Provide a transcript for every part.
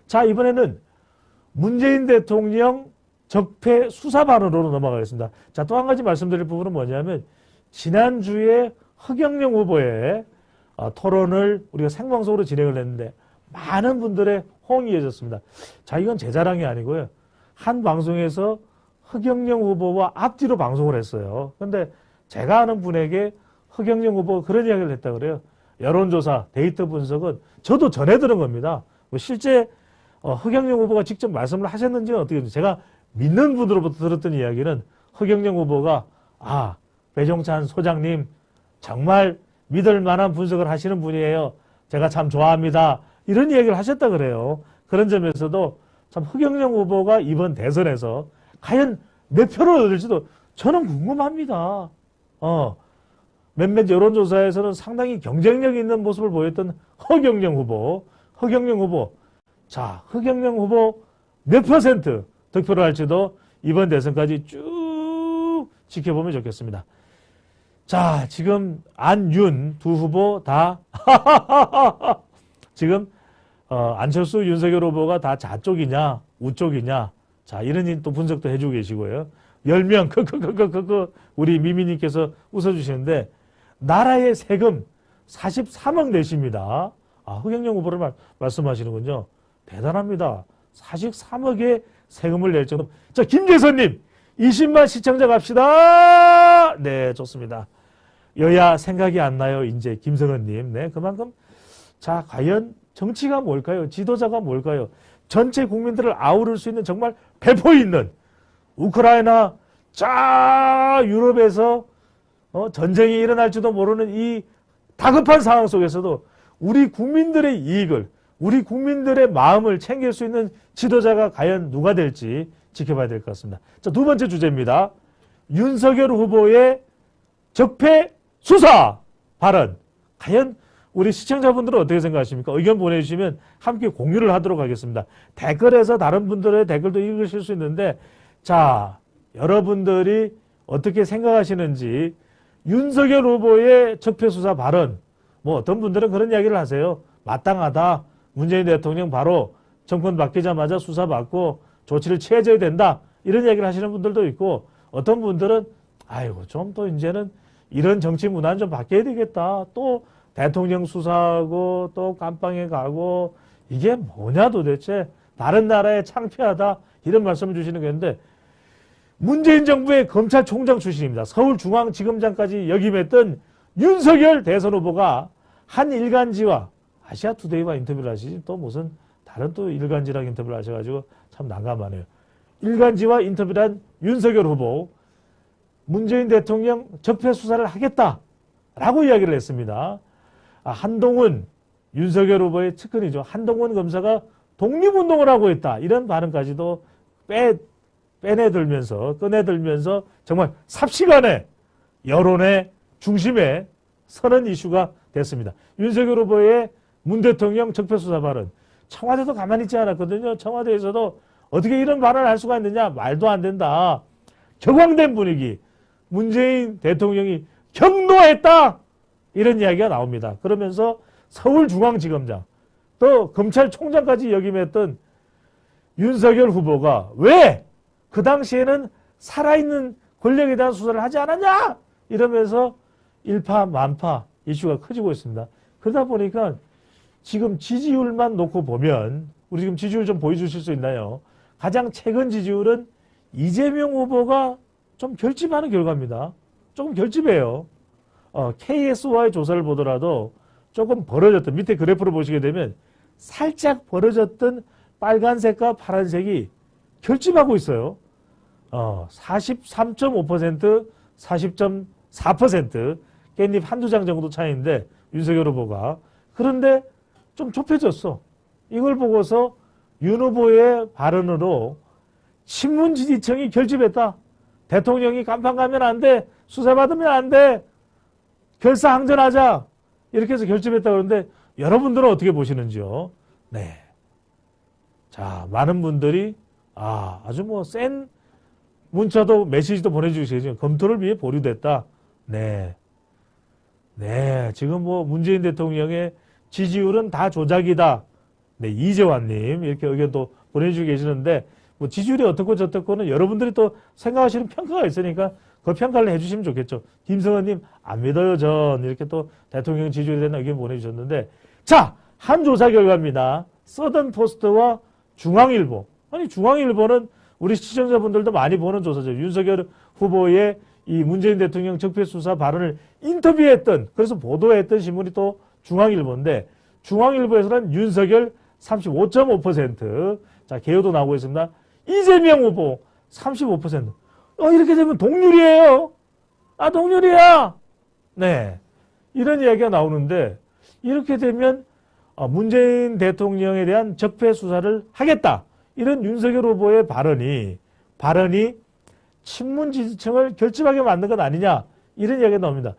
자, 이번에는 문재인 대통령 적폐 수사 발언으로 넘어가겠습니다. 자, 또 한 가지 말씀드릴 부분은 뭐냐면 지난주에 허경영 후보의 토론을 우리가 생방송으로 진행을 했는데 많은 분들의 호응이 이어졌습니다. 자, 이건 제 자랑이 아니고요. 한 방송에서 허경영 후보와 앞뒤로 방송을 했어요. 그런데 제가 아는 분에게 허경영 후보가 그런 이야기를 했다 그래요. 여론조사, 데이터 분석은 저도 전해 들은 겁니다. 뭐 실제 허경영 후보가 직접 말씀을 하셨는지는 어떻게 됩니까? 제가 믿는 분으로부터 들었던 이야기는 허경영 후보가 배종찬 소장님 정말 믿을 만한 분석을 하시는 분이에요. 제가 참 좋아합니다. 이런 이야기를 하셨다 그래요. 그런 점에서도 참 허경영 후보가 이번 대선에서 과연 몇 표를 얻을지도 저는 궁금합니다. 몇몇 여론조사에서는 상당히 경쟁력 있는 모습을 보였던 허경영 후보. 자, 허경영 후보 몇 %? 득표를 할지도 이번 대선까지 쭉 지켜보면 좋겠습니다. 자, 지금 안윤 두 후보 다 지금 안철수 윤석열 후보가 다 좌쪽이냐 우쪽이냐 자 이런 또 분석도 해주고 계시고요. 10명 크크크크크 우리 미미님께서 웃어주시는데 나라의 세금 43억 내십니다. 허경영 후보를 말씀하시는군요. 대단합니다. 43억의 세금을 낼 정도. 자, 김재선님 20만 시청자 갑시다. 네, 좋습니다. 여야 생각이 안 나요. 이제 김성은님. 네, 그만큼 자 과연 정치가 뭘까요? 지도자가 뭘까요? 전체 국민들을 아우를 수 있는 정말 배포 있는 우크라이나 자 유럽에서 전쟁이 일어날지도 모르는 이 다급한 상황 속에서도 우리 국민들의 이익을 우리 국민들의 마음을 챙길 수 있는 지도자가 과연 누가 될지 지켜봐야 될 것 같습니다. 자, 두 번째 주제입니다. 윤석열 후보의 적폐 수사 발언. 과연 우리 시청자분들은 어떻게 생각하십니까? 의견 보내주시면 함께 공유를 하도록 하겠습니다. 댓글에서 다른 분들의 댓글도 읽으실 수 있는데 자, 여러분들이 어떻게 생각하시는지 윤석열 후보의 적폐 수사 발언 뭐 어떤 분들은 그런 이야기를 하세요. 마땅하다. 문재인 대통령 바로 정권 바뀌자마자 수사받고 조치를 취해줘야 된다. 이런 이야기를 하시는 분들도 있고 어떤 분들은 아이고 좀 또 이제는 이런 정치 문화는 좀 바뀌어야 되겠다. 또 대통령 수사하고 또 깜빵에 가고 이게 뭐냐 도대체 다른 나라에 창피하다. 이런 말씀을 주시는 건데 문재인 정부의 검찰총장 출신입니다. 서울중앙지검장까지 역임했던 윤석열 대선 후보가 한 일간지와 아시아투데이와 인터뷰를 하시지 또 무슨 다른 또 일간지랑 인터뷰를 하셔가지고 참 난감하네요. 일간지와 인터뷰를 한 윤석열 후보 문재인 대통령 적폐 수사를 하겠다라고 이야기를 했습니다. 한동훈 윤석열 후보의 측근이죠. 한동훈 검사가 독립운동을 하고 있다. 이런 발언까지도 꺼내들면서 정말 삽시간에 여론의 중심에 서는 이슈가 됐습니다. 윤석열 후보의 문 대통령 적폐수사 발언. 청와대도 가만히 있지 않았거든요. 청와대에서도 어떻게 이런 발언을 할 수가 있느냐. 말도 안 된다. 격앙된 분위기. 문재인 대통령이 경노했다. 이런 이야기가 나옵니다. 그러면서 서울중앙지검장 또 검찰총장까지 역임했던 윤석열 후보가 왜 그 당시에는 살아있는 권력에 대한 수사를 하지 않았냐? 이러면서 일파만파 이슈가 커지고 있습니다. 그러다 보니까 지금 지지율만 놓고 보면 우리 지금 지지율 좀 보여주실 수 있나요? 가장 최근 지지율은 이재명 후보가 좀 결집하는 결과입니다. 조금 결집해요. KS와의 조사를 보더라도 조금 벌어졌던 밑에 그래프를 보시게 되면 살짝 벌어졌던 빨간색과 파란색이 결집하고 있어요. 43.5%, 40.4% 깻잎 한두 장 정도 차이인데 윤석열 후보가 그런데 좀 좁혀졌어. 이걸 보고서 윤 후보의 발언으로 친문 지지층이 결집했다. 대통령이 간판 가면 안 돼. 수사받으면 안 돼. 결사항전하자. 이렇게 해서 결집했다 그러는데 여러분들은 어떻게 보시는지요? 네. 자, 많은 분들이 아주 뭐 센 문자도 메시지도 보내주시죠. 검토를 위해 보류됐다. 네. 네. 지금 뭐 문재인 대통령의 지지율은 다 조작이다. 네, 이재환님 이렇게 의견도 보내주고 계시는데 뭐 지지율이 어떻고 저떻고는 여러분들이 또 생각하시는 평가가 있으니까 그 평가를 해주시면 좋겠죠. 김성은님 안 믿어요 전 이렇게 또 대통령 지지율에 대한 의견 보내주셨는데 자, 한 조사 결과입니다. 서든포스트와 중앙일보. 아니 중앙일보는 우리 시청자분들도 많이 보는 조사죠. 윤석열 후보의 이 문재인 대통령 적폐수사 발언을 인터뷰했던 그래서 보도했던 신문이 또 중앙일보인데 중앙일보에서는 윤석열 35.5%. 자, 개요도 나오고 있습니다. 이재명 후보 35%. 이렇게 되면 동률이에요. 아, 동률이야. 네. 이런 이야기가 나오는데 이렇게 되면 문재인 대통령에 대한 적폐 수사를 하겠다. 이런 윤석열 후보의 발언이 친문 지지층을 결집하게 만든 것 아니냐. 이런 이야기가 나옵니다.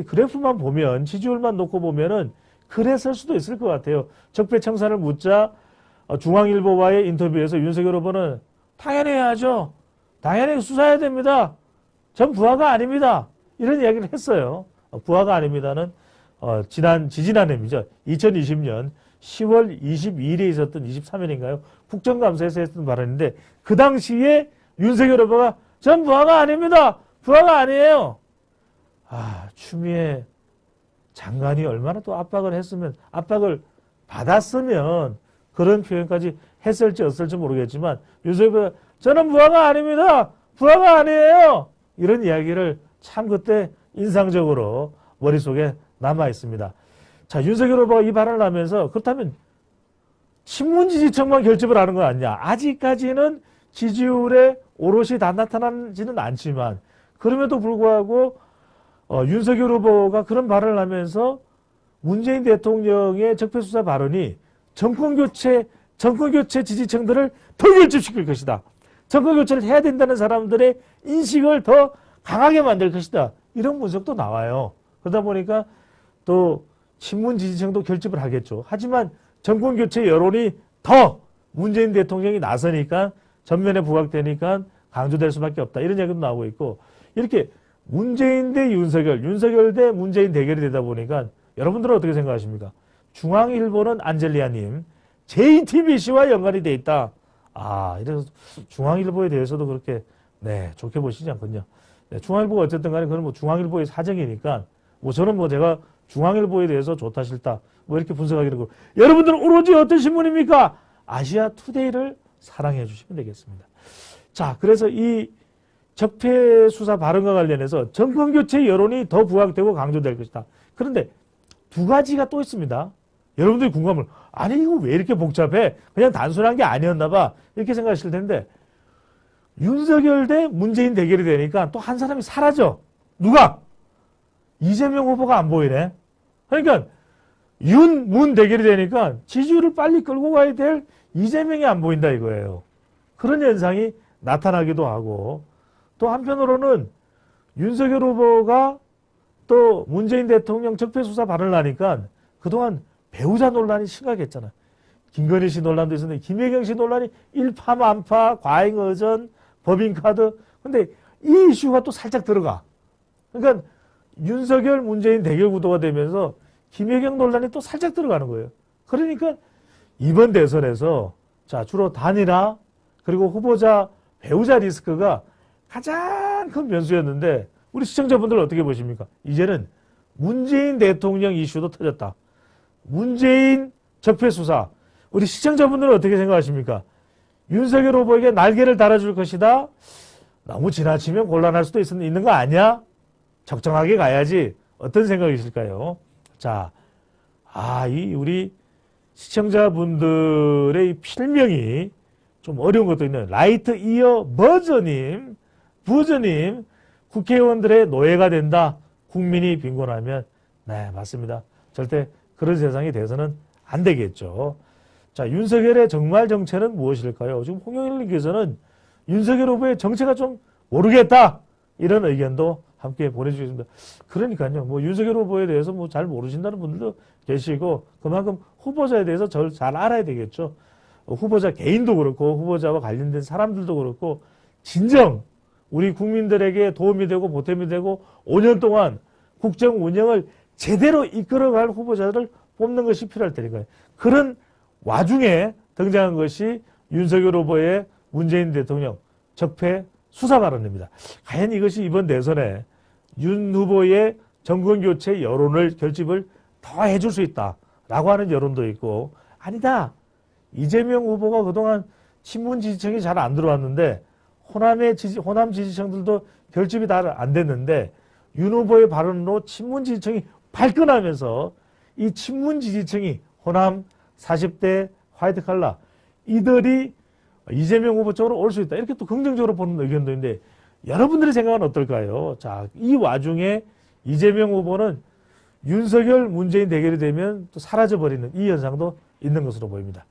그래프만 보면 지지율만 놓고 보면은 그랬을 수도 있을 것 같아요. 적폐 청산을 묻자 중앙일보와의 인터뷰에서 윤석열 후보는 당연히 해야죠. 당연히 수사해야 됩니다. 전 부하가 아닙니다. 이런 이야기를 했어요. 부하가 아닙니다는 지지난해입니다. 2020년 10월 22일에 있었던 23일인가요? 국정감사에서 했던 발언인데 그 당시에 윤석열 후보가 전 부하가 아닙니다. 부하가 아니에요. 추미애 장관이 얼마나 또 압박을 받았으면 그런 표현까지 했을지 없을지 모르겠지만 윤석열 후보가 저는 부하가 아닙니다. 부하가 아니에요. 이런 이야기를 참 그때 인상적으로 머릿속에 남아 있습니다. 자, 윤석열 후보가 이 발언을 하면서 그렇다면 친문 지지층만 결집을 하는 거 아니냐. 아직까지는 지지율에 오롯이 다 나타나지는 않지만 그럼에도 불구하고 윤석열 후보가 그런 발언을 하면서 문재인 대통령의 적폐수사 발언이 정권교체 지지층들을 더 결집시킬 것이다. 정권교체를 해야 된다는 사람들의 인식을 더 강하게 만들 것이다. 이런 분석도 나와요. 그러다 보니까 또 친문 지지층도 결집을 하겠죠. 하지만 정권교체 여론이 더 문재인 대통령이 나서니까 전면에 부각되니까 강조될 수밖에 없다. 이런 얘기도 나오고 있고 이렇게 문재인 대 윤석열 대 문재인 대결이 되다 보니까 여러분들은 어떻게 생각하십니까? 중앙일보는 안젤리아님, JTBC와 연관이 돼 있다. 이래서 중앙일보에 대해서도 그렇게 좋게 보시지 않군요. 중앙일보가 어쨌든 간에 그건 뭐 중앙일보의 사정이니까 저는 제가 중앙일보에 대해서 좋다 싫다 이렇게 분석하기는 거고 여러분들은 오로지 어떤 신문입니까? 아시아투데이를 사랑해 주시면 되겠습니다. 자, 그래서 이 적폐 수사 발언과 관련해서 정권교체 여론이 더 부각되고 강조될 것이다. 그런데 두 가지가 또 있습니다. 여러분들이 궁금하면 아니 이거 왜 이렇게 복잡해? 그냥 단순한 게 아니었나 봐. 이렇게 생각하실 텐데 윤석열 대 문재인 대결이 되니까 또 한 사람이 사라져. 누가? 이재명 후보가 안 보이네. 그러니까 문 대결이 되니까 지지율을 빨리 끌고 가야 될 이재명이 안 보인다 이거예요. 그런 현상이 나타나기도 하고 또 한편으로는 윤석열 후보가 또 문재인 대통령 적폐수사 발언을 하니까 그동안 배우자 논란이 심각했잖아. 김건희 씨 논란도 있었는데 김혜경 씨 논란이 일파만파, 과잉의전, 법인카드. 근데 이 이슈가 또 살짝 들어가. 그러니까 윤석열, 문재인 대결 구도가 되면서 김혜경 논란이 또 살짝 들어가는 거예요. 그러니까 이번 대선에서 주로 단일화 그리고 후보자, 배우자 리스크가 가장 큰 변수였는데 우리 시청자분들은 어떻게 보십니까? 이제는 문재인 대통령 이슈도 터졌다. 문재인 적폐 수사. 우리 시청자분들은 어떻게 생각하십니까? 윤석열 후보에게 날개를 달아줄 것이다. 너무 지나치면 곤란할 수도 있는 거 아니야? 적정하게 가야지. 어떤 생각이실까요? 자, 우리 시청자분들의 이 필명이 좀 어려운 것도 있는 라이트 이어 버저님, 국회의원들의 노예가 된다. 국민이 빈곤하면. 네, 맞습니다. 절대 그런 세상이 돼서는 안 되겠죠. 자, 윤석열의 정말 정체는 무엇일까요? 지금 홍영일님께서는 윤석열 후보의 정체가 좀 모르겠다. 이런 의견도 함께 보내주셨습니다. 그러니까요. 윤석열 후보에 대해서 잘 모르신다는 분들도 계시고 그만큼 후보자에 대해서 잘 알아야 되겠죠. 후보자 개인도 그렇고 후보자와 관련된 사람들도 그렇고 진정 우리 국민들에게 도움이 되고 보탬이 되고 5년 동안 국정 운영을 제대로 이끌어갈 후보자들을 뽑는 것이 필요할 테니까요. 그런 와중에 등장한 것이 윤석열 후보의 문재인 대통령 적폐 수사 발언입니다. 과연 이것이 이번 대선에 윤 후보의 정권교체 여론을 결집을 더 해줄 수 있다라고 하는 여론도 있고, 아니다, 이재명 후보가 그동안 친문 지지층이 잘 안 들어왔는데 호남 지지층들도 결집이 다 안 됐는데 윤 후보의 발언으로 친문 지지층이 발끈하면서 이 친문 지지층이 호남 40대 화이트 칼라 이들이 이재명 후보 쪽으로 올 수 있다, 이렇게 또 긍정적으로 보는 의견도 있는데 여러분들의 생각은 어떨까요? 자, 이 와중에 이재명 후보는 윤석열 문재인 대결이 되면 또 사라져버리는 이 현상도 있는 것으로 보입니다.